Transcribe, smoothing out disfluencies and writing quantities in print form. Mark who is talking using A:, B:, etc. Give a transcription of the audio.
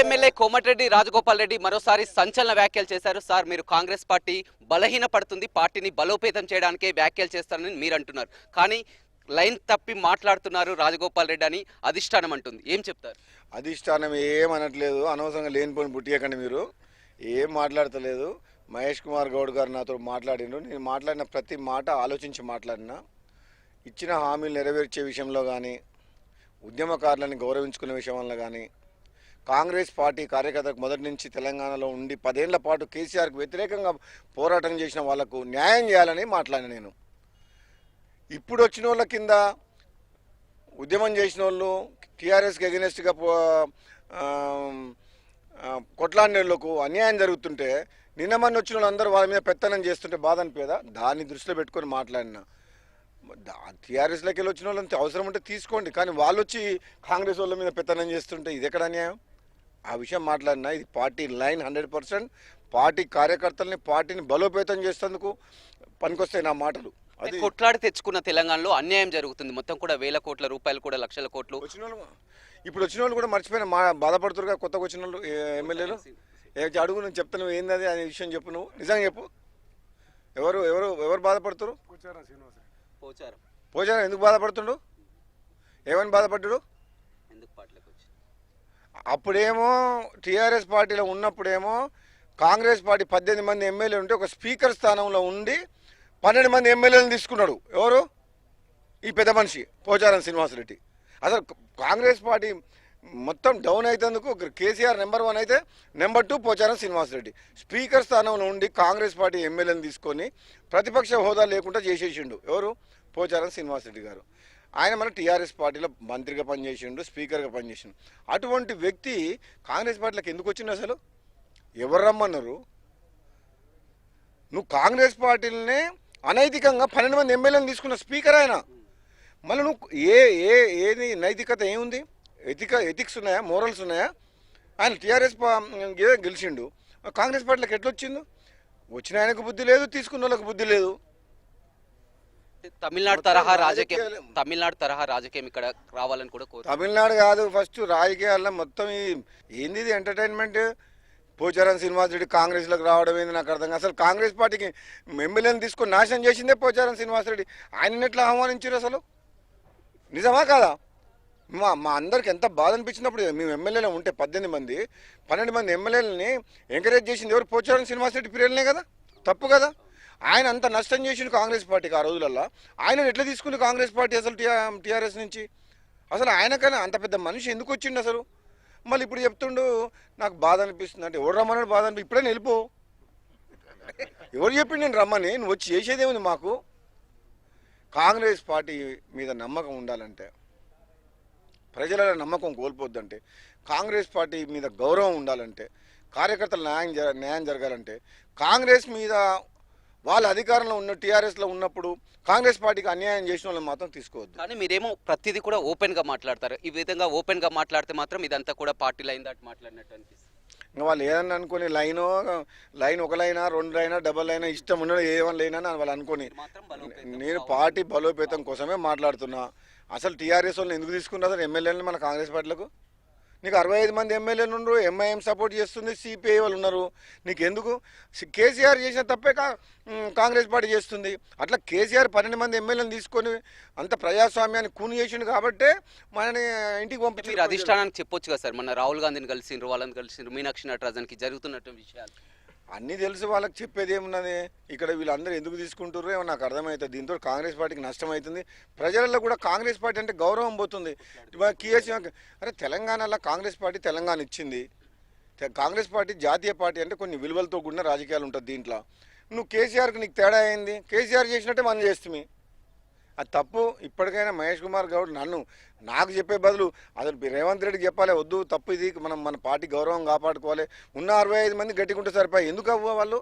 A: MLA Komatireddy Rajagopal Reddy మరోసారి సంచలన వ్యాఖ్యలు చేశారు. సార్, మీరు కాంగ్రెస్ పార్టీ బలహీన పడుతుంది, పార్టీని బలోపేతం చేయడానికే వ్యాఖ్యలు చేస్తారని మీరు అంటున్నారు. కానీ లైన్ తప్పి మాట్లాడుతున్నారు రాజగోపాల్ రెడ్డి అని అధిష్టానం అంటుంది. ఏం చెప్తారు?
B: అధిష్టానం ఏమనట్లేదు, అనవసరంగా లేనిపోయిన పుట్టియకండి. మీరు ఏం మాట్లాడతలేదు. మహేష్ కుమార్ గౌడ్ గారు నాతో మాట్లాడిండ్రు. నేను మాట్లాడిన ప్రతి మాట ఆలోచించి మాట్లాడినా. ఇచ్చిన హామీలు నెరవేర్చే విషయంలో కానీ, ఉద్యమకారులని గౌరవించుకునే విషయంలో కానీ, కాంగ్రెస్ పార్టీ కార్యకర్తలకు మొదటి నుంచి తెలంగాణలో ఉండి 10 ఏళ్ల పాటు కేసీఆర్కు వ్యతిరేకంగా పోరాటం చేసిన వాళ్లకు న్యాయం చేయాలని మాట్లాడిన నేను. ఇప్పుడు వచ్చిన వాళ్ళ కింద ఉద్యమం చేసిన వాళ్ళు టీఆర్ఎస్కి ఎగనెస్ట్గా కొట్లాడినోళ్లకు అన్యాయం జరుగుతుంటే నిన్న మొన్న వచ్చిన వాళ్ళందరూ వాళ్ళ మీద పెత్తనం చేస్తుంటే బాధ అనిపేదా? దాన్ని దృష్టిలో పెట్టుకొని మాట్లాడిన. టీఆర్ఎస్లోకి వెళ్ళి వచ్చిన వాళ్ళని అవసరం ఉంటే తీసుకోండి, కానీ వాళ్ళు వచ్చి కాంగ్రెస్ వాళ్ళ మీద పెత్తనం చేస్తుంటే ఇది ఎక్కడ అన్యాయం? ఆ విషయం మాట్లాడినా. ఇది పార్టీ లైన్ 100%. పార్టీ కార్యకర్తల్ని, పార్టీని బలోపేతం చేసేందుకు పనికొస్తాయి నా మాటలు.
A: అది కొట్లాడి తెచ్చుకున్న తెలంగాణలో అన్యాయం జరుగుతుంది. మొత్తం కూడా వేల కోట్ల రూపాయలు కూడా లక్షల కోట్లు
B: వచ్చిన వాళ్ళు ఇప్పుడు వచ్చిన వాళ్ళు కూడా మర్చిపోయిన బాధపడుతురుగా. కొత్తగా వచ్చిన వాళ్ళు ఎమ్మెల్యేలు అడుగు, నేను చెప్తాను ఏంది అనే విషయం చెప్పు. నువ్వు నిజంగా చెప్పు. ఎవరు ఎవరు ఎవరు బాధపడుతురు? పోచారం ఎందుకు బాధపడుతుండు? ఏమని బాధపడ్డాడు? అప్పుడేమో టీఆర్ఎస్ పార్టీలో ఉన్నప్పుడేమో కాంగ్రెస్ పార్టీ 18 మంది ఎమ్మెల్యేలు ఉంటే ఒక స్పీకర్ స్థానంలో ఉండి 12 మంది ఎమ్మెల్యేలను తీసుకున్నాడు. ఎవరు? ఈ పెద్ద మనిషి పోచారం శ్రీనివాసరెడ్డి. అసలు కాంగ్రెస్ పార్టీ మొత్తం డౌన్ అయితేందుకు కేసీఆర్ నెంబర్ 1 అయితే నెంబర్ 2 పోచారం శ్రీనివాసరెడ్డి. స్పీకర్ స్థానంలో ఉండి కాంగ్రెస్ పార్టీ ఎమ్మెల్యేలను తీసుకొని ప్రతిపక్ష హోదా లేకుండా చేసేసిండు. ఎవరు? పోచారం శ్రీనివాసరెడ్డి గారు. ఆయన మన టీఆర్ఎస్ పార్టీలో మంత్రిగా పనిచేసిండు, స్పీకర్గా పనిచేసిండు. అటువంటి వ్యక్తి కాంగ్రెస్ పార్టీలోకి ఎందుకు వచ్చిండు? అసలు ఎవరు రమ్మన్నారు? నువ్వు కాంగ్రెస్ పార్టీలనే అనైతికంగా 12 మంది ఎమ్మెల్యేలను తీసుకున్న స్పీకర్ ఆయన. మళ్ళీ నువ్వు ఏది నైతికత ఏముంది? ఎథిక్స్ ఉన్నాయా? మోరల్స్ ఉన్నాయా? ఆయన టీఆర్ఎస్ గెలిచిండు, కాంగ్రెస్ పార్టీలకు ఎట్లా వచ్చిండు? వచ్చిన ఆయనకు బుద్ధి లేదు, తీసుకున్న వాళ్ళకి బుద్ధి లేదు.
A: తమిళనాడు తరహా రాజకీయం ఇక్కడ రావాలని కూడా కోరు.
B: తమిళనాడు కాదు, ఫస్ట్ రాజకీయాల్లో మొత్తం ఏంది ఎంటర్టైన్మెంట్. పోచారం శ్రీనివాసరెడ్డి కాంగ్రెస్లోకి రావడం ఏంది నాకు అర్థం కాదు. అసలు కాంగ్రెస్ పార్టీకి ఎమ్మెల్యేని తీసుకొని నాశనం చేసిందే పోచారం శ్రీనివాసరెడ్డి. ఆయన ఎట్లా ఆహ్వానించారు? అసలు నిజమా కాదా? మా అందరికి ఎంత బాధ అనిపించినప్పుడు మేము ఎమ్మెల్యేలు ఉంటే 18 మంది 12 మంది ఎమ్మెల్యేలని ఎంకరేజ్ చేసింది ఎవరు? పోచారం శ్రీనివాసరెడ్డి పీరియడ్నే కదా. తప్పు కదా? ఆయన అంత నష్టం చేసిండు కాంగ్రెస్ పార్టీకి ఆ రోజులలో. ఆయన ఎట్లా తీసుకుంది కాంగ్రెస్ పార్టీ అసలు టీఆర్ఎస్ నుంచి? అసలు ఆయనకన్నా అంత పెద్ద మనిషి ఎందుకు వచ్చిండు అసలు? మళ్ళీ ఇప్పుడు చెప్తుండు నాకు బాధ అనిపిస్తుంది అంటే. ఎవరు రమ్మన్నాడు బాధ అనిపి? ఇప్పుడే వెళ్ళిపో. ఎవరు చెప్పిండు నేను రమ్మని? నువ్వు వచ్చి చేసేదేముంది మాకు? కాంగ్రెస్ పార్టీ మీద నమ్మకం ఉండాలంటే, ప్రజల నమ్మకం కోల్పోద్దంటే, కాంగ్రెస్ పార్టీ మీద గౌరవం ఉండాలంటే, కార్యకర్తల న్యాయం జరగాలంటే, కాంగ్రెస్ మీద వాళ్ళ అధికారంలో ఉన్న టీఆర్ఎస్లో ఉన్నప్పుడు కాంగ్రెస్ పార్టీకి అన్యాయం చేసిన వాళ్ళని మాత్రం తీసుకోవద్దు.
A: కానీ మీరేమో ప్రతిదీ కూడా ఓపెన్గా మాట్లాడతారు. ఈ విధంగా ఓపెన్గా మాట్లాడితే మాత్రం ఇదంతా కూడా పార్టీ లైన్ దాటి మాట్లాడినట్టు అనిపిస్తుంది.
B: ఇంకా వాళ్ళు ఏదన్నా అనుకుని లైన్ ఒక లైనా 2 లైనా డబల్ లైనా ఇష్టం ఉండడం ఏమని లేనని వాళ్ళు అనుకుని, నేను పార్టీ బలోపేతం కోసమే మాట్లాడుతున్నా. అసలు టీఆర్ఎస్ వాళ్ళని ఎందుకు తీసుకున్నారు అసలు ఎమ్మెల్యేలని మన కాంగ్రెస్ పార్టీలకు? నీకు 65 మంది ఎమ్మెల్యేలు ఉన్నారు, ఎంఐఎం సపోర్ట్ చేస్తుంది, సిపిఐ వాళ్ళు ఉన్నారు. నీకు ఎందుకు? కేసీఆర్ చేసిన తప్పే కాంగ్రెస్ పార్టీ చేస్తుంది. అట్లా కేసీఆర్ 12 మంది ఎమ్మెల్యేలను తీసుకొని అంత ప్రజాస్వామ్యాన్ని కూని చేసిండు కాబట్టే మనని ఇంటికి పంపించారు.
A: మీరు అధిష్టానానికి చెప్పొచ్చు కదా సార్, మన రాహుల్ గాంధీని కలిసిండ్రు, వాళ్ళని కలిసిండ్రు, మీనాక్షి నటరాజన్కి జరుగుతున్నట్టు విషయాలు
B: అన్నీ తెలుసు. వాళ్ళకి చెప్పేది ఏమున్నది? ఇక్కడ వీళ్ళందరూ ఎందుకు తీసుకుంటారో ఏమో నాకు అర్థమవుతుంది. దీంతో కాంగ్రెస్ పార్టీకి నష్టం అవుతుంది. ప్రజలలో కూడా కాంగ్రెస్ పార్టీ అంటే గౌరవం పోతుంది. అరే తెలంగాణలో కాంగ్రెస్ పార్టీ తెలంగాణ ఇచ్చింది. కాంగ్రెస్ పార్టీ జాతీయ పార్టీ అంటే కొన్ని విలువలతో కూడిన రాజకీయాలు ఉంటుంది. దీంట్లో నువ్వు కేసీఆర్కి నీకు తేడా అయింది. కేసీఆర్ చేసినట్టే మనం చేస్తుంది. అది తప్పు. ఇప్పటికైనా మహేష్ కుమార్ గౌడ్ నాకు చెప్పే బదులు అసలు రేవంత్ రెడ్డికి చెప్పాలి, వద్దు తప్పు ఇది, మన పార్టీ గౌరవం కాపాడుకోవాలి. ఉన్న 65 మంది గట్టిగా ఉంటే సరిపోయి ఎందుకు అవ్వ వాళ్ళు?